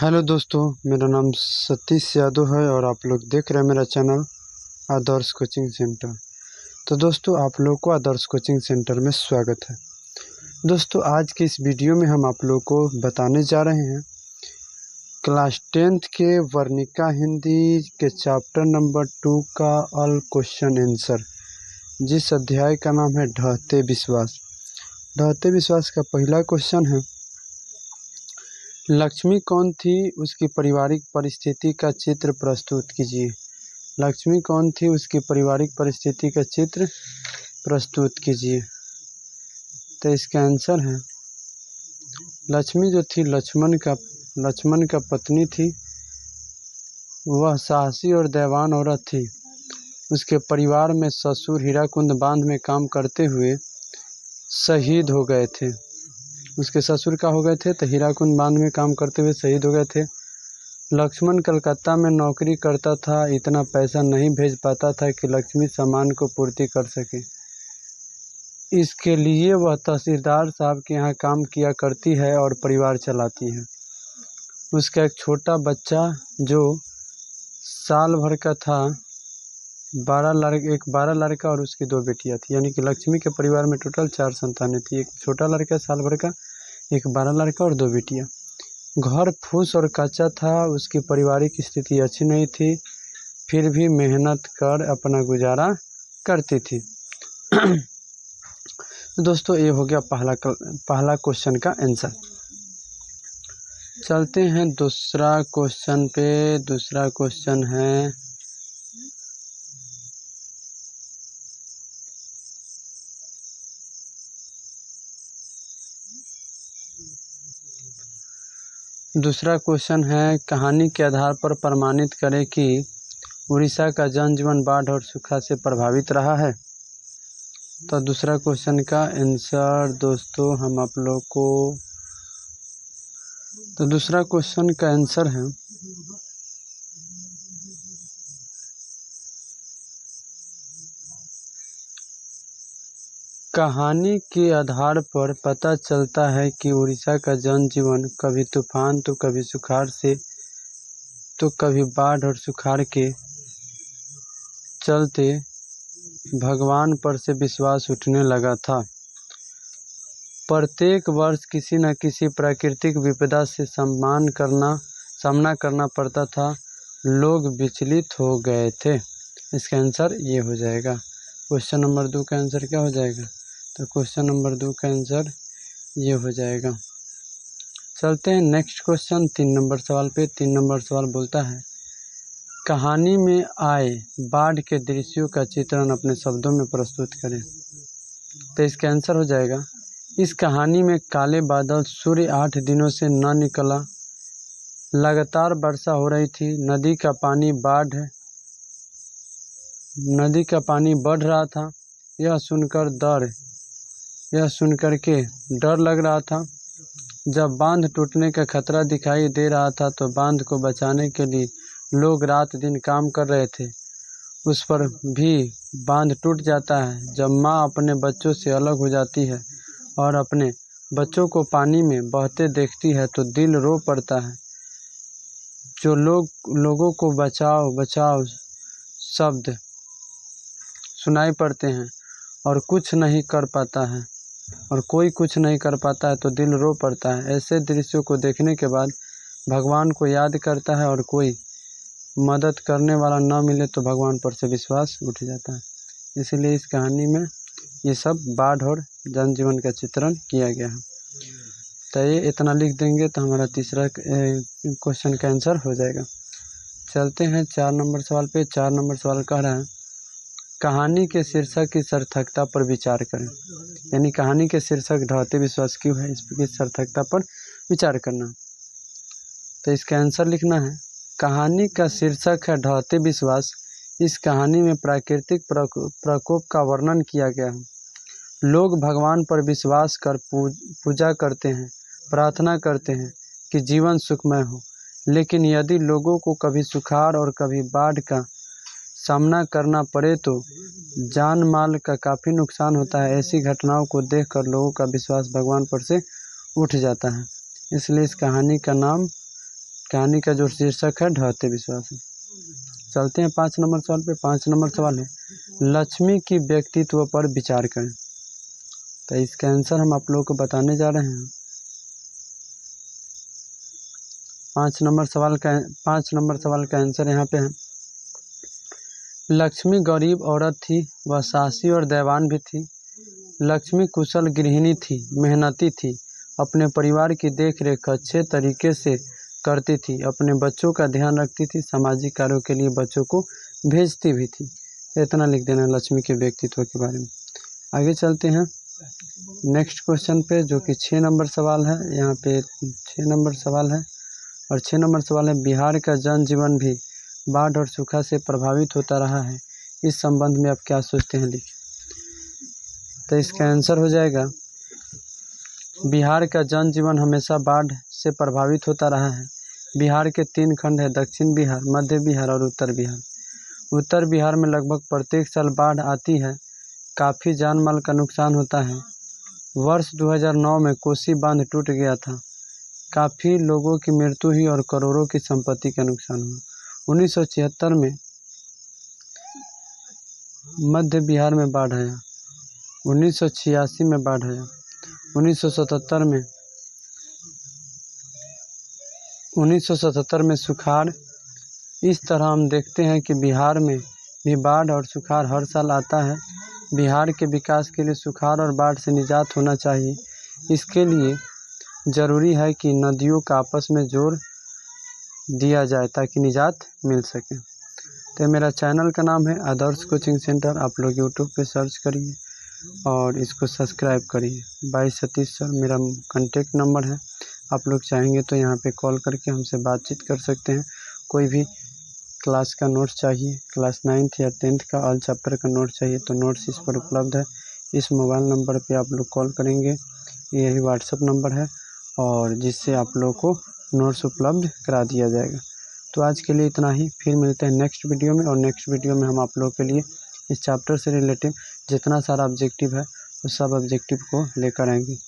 Hello दोस्तों, मेरा नाम सतीश यादव है और आप लोग देख रहे हैं मेरा चैनल आदर्श कोचिंग सेंटर। तो दोस्तों, आप लोग को आदर्श कोचिंग सेंटर में स्वागत है। दोस्तों, आज की इस वीडियो में हम आप लोग को बताने जा रहे हैं क्लास 10th के वर्णिका हिंदी के चैप्टर नंबर 2 का ऑल क्वेश्चन आंसर, जिस अध्याय का नाम है ढहते विश्वास। ढहते विश्वास का पहला क्वेश्चन है, लक्ष्मी कौन थी, उसकी पारिवारिक परिस्थिति का चित्र प्रस्तुत कीजिए। लक्ष्मी कौन थी, उसकी पारिवारिक परिस्थिति का चित्र प्रस्तुत कीजिए। तो इसका आंसर है, लक्ष्मी जो थी लक्ष्मण का पत्नी थी। वह साहसी और दैवान औरत थी। उसके परिवार में ससुर हीराकुंड बांध में काम करते हुए शहीद हो गए थे। उसके ससुर का हो गए थे, तो हीराकुंड बांध में काम करते हुए शहीद हो गए थे। लक्ष्मण कलकत्ता में नौकरी करता था। इतना पैसा नहीं भेज पाता था कि लक्ष्मी सामान को पूर्ति कर सके। इसके लिए वह तहसीलदार साहब के यहाँ काम किया करती है और परिवार चलाती है। उसका एक छोटा बच्चा जो साल भर का था, 12 लड़का और उसकी 2 बेटियां थी। यानी कि लक्ष्मी के परिवार में टोटल 4 संतानें थी। एक छोटा लड़का साल भर का, एक 12 लड़का और 2 बेटियां। घर फूस और कच्चा था। उसकी पारिवारिक स्थिति अच्छी नहीं थी, फिर भी मेहनत कर अपना गुजारा करती थी। दोस्तों, ये हो गया पहला क्वेश्चन का आंसर। चलते हैं दूसरा क्वेश्चन पे। दूसरा क्वेश्चन है, कहानी के आधार पर प्रमाणित करें कि उड़ीसा का जनजीवन बाढ़ और सूखा से प्रभावित रहा है। तो दूसरा क्वेश्चन का आंसर दोस्तों हम आप लोग को, तो दूसरा क्वेश्चन का आंसर है, कहानी के आधार पर पता चलता है कि उड़ीसा का जनजीवन कभी तूफान तो कभी सुखाड़ से तो कभी बाढ़ और सुखाड़ के चलते भगवान पर से विश्वास उठने लगा था। प्रत्येक वर्ष किसी न किसी प्राकृतिक विपदा से सामना करना पड़ता था। लोग विचलित हो गए थे। इसका आंसर ये हो जाएगा। क्वेश्चन नंबर 2 का आंसर क्या हो जाएगा? तो क्वेश्चन नंबर 2 का आंसर ये हो जाएगा। चलते हैं नेक्स्ट क्वेश्चन, 3 नंबर सवाल पे। 3 नंबर सवाल बोलता है, कहानी में आए बाढ़ के दृश्यों का चित्रण अपने शब्दों में प्रस्तुत करें। तो इसका आंसर हो जाएगा, इस कहानी में काले बादल, सूर्य 8 दिनों से न निकला, लगातार वर्षा हो रही थी, नदी का पानी बढ़ रहा था। यह सुनकर के डर लग रहा था। जब बांध टूटने का खतरा दिखाई दे रहा था तो बांध को बचाने के लिए लोग रात दिन काम कर रहे थे। उस पर भी बांध टूट जाता है। जब माँ अपने बच्चों से अलग हो जाती है और अपने बच्चों को पानी में बहते देखती है तो दिल रो पड़ता है। जो लोगों को बचाओ बचाओ शब्द सुनाई पड़ते हैं और कोई कुछ नहीं कर पाता है तो दिल रो पड़ता है। ऐसे दृश्यों को देखने के बाद भगवान को याद करता है और कोई मदद करने वाला न मिले तो भगवान पर से विश्वास उठ जाता है। इसीलिए इस कहानी में ये सब बाढ़ और जनजीवन का चित्रण किया गया है। तो ये इतना लिख देंगे तो हमारा तीसरा क्वेश्चन का आंसर हो जाएगा। चलते हैं 4 नंबर सवाल पे। 4 नंबर सवाल कह रहा है, कहानी के शीर्षक की सार्थकता पर विचार करें। यानी कहानी के शीर्षक ढहते विश्वास क्यों है, इसकी सार्थकता पर विचार करना। तो इसका आंसर लिखना है, कहानी का शीर्षक है ढहते विश्वास। इस कहानी में प्राकृतिक प्रकोप का वर्णन किया गया है। लोग भगवान पर विश्वास कर पूजा करते हैं, प्रार्थना करते हैं कि जीवन सुखमय हो। लेकिन यदि लोगों को कभी सुखाड़ और कभी बाढ़ का सामना करना पड़े तो जान माल का काफ़ी नुकसान होता है। ऐसी घटनाओं को देखकर लोगों का विश्वास भगवान पर से उठ जाता है। इसलिए इस कहानी का नाम कहानी का जो शीर्षक है ढहते विश्वास है। चलते हैं 5 नंबर सवाल पे। 5 नंबर सवाल है लक्ष्मी की व्यक्तित्व पर विचार करें। तो इसका आंसर हम आप लोगों को बताने जा रहे हैं। 5 नंबर सवाल का आंसर यहाँ पे है लक्ष्मी गरीब औरत थी, वह साहसी और दयावान भी थी। लक्ष्मी कुशल गृहिणी थी, मेहनती थी, अपने परिवार की देखरेख अच्छे तरीके से करती थी, अपने बच्चों का ध्यान रखती थी, सामाजिक कार्यों के लिए बच्चों को भेजती भी थी। इतना लिख देना लक्ष्मी के व्यक्तित्व के बारे में। आगे चलते हैं नेक्स्ट क्वेश्चन पे, जो कि 6 नंबर सवाल है। यहाँ पे 6 नंबर सवाल है और 6 नंबर सवाल है बिहार का जनजीवन भी बाढ़ और सूखा से प्रभावित होता रहा है, इस संबंध में आप क्या सोचते हैं, लिखिए। तो इसका आंसर हो जाएगा बिहार का जनजीवन हमेशा बाढ़ से प्रभावित होता रहा है। बिहार के 3 खंड है, दक्षिण बिहार, मध्य बिहार और उत्तर बिहार। उत्तर बिहार में लगभग प्रत्येक साल बाढ़ आती है, काफ़ी जान माल का नुकसान होता है। वर्ष 2009 में कोसी बांध टूट गया था, काफ़ी लोगों की मृत्यु हुई और करोड़ों की संपत्ति का नुकसान हुआ। 1976 में मध्य बिहार में बाढ़ आया, 1986 में बाढ़ आया, 1977 में सुखाड़। इस तरह हम देखते हैं कि बिहार में भी बाढ़ और सुखाड़ हर साल आता है। बिहार के विकास के लिए सुखाड़ और बाढ़ से निजात होना चाहिए। इसके लिए ज़रूरी है कि नदियों का आपस में जोड़ दिया जाए ताकि निजात मिल सके। तो मेरा चैनल का नाम है आदर्श कोचिंग सेंटर, आप लोग यूट्यूब पे सर्च करिए और इसको सब्सक्राइब करिए। 22 सतीश सर मेरा कॉन्टेक्ट नंबर है, आप लोग चाहेंगे तो यहाँ पे कॉल करके हमसे बातचीत कर सकते हैं। कोई भी क्लास का नोट्स चाहिए, क्लास 9th या 10th का ऑल चैप्टर का नोट्स चाहिए तो नोट्स इस पर उपलब्ध है। इस मोबाइल नंबर पे आप लोग कॉल करेंगे, यही व्हाट्सएप नंबर है और जिससे आप लोग को नोट्स उपलब्ध करा दिया जाएगा। तो आज के लिए इतना ही, फिर मिलते हैं नेक्स्ट वीडियो में। और नेक्स्ट वीडियो में हम आप लोग के लिए इस चैप्टर से रिलेटेड जितना सारा ऑब्जेक्टिव है उस सब ऑब्जेक्टिव को लेकर आएंगे।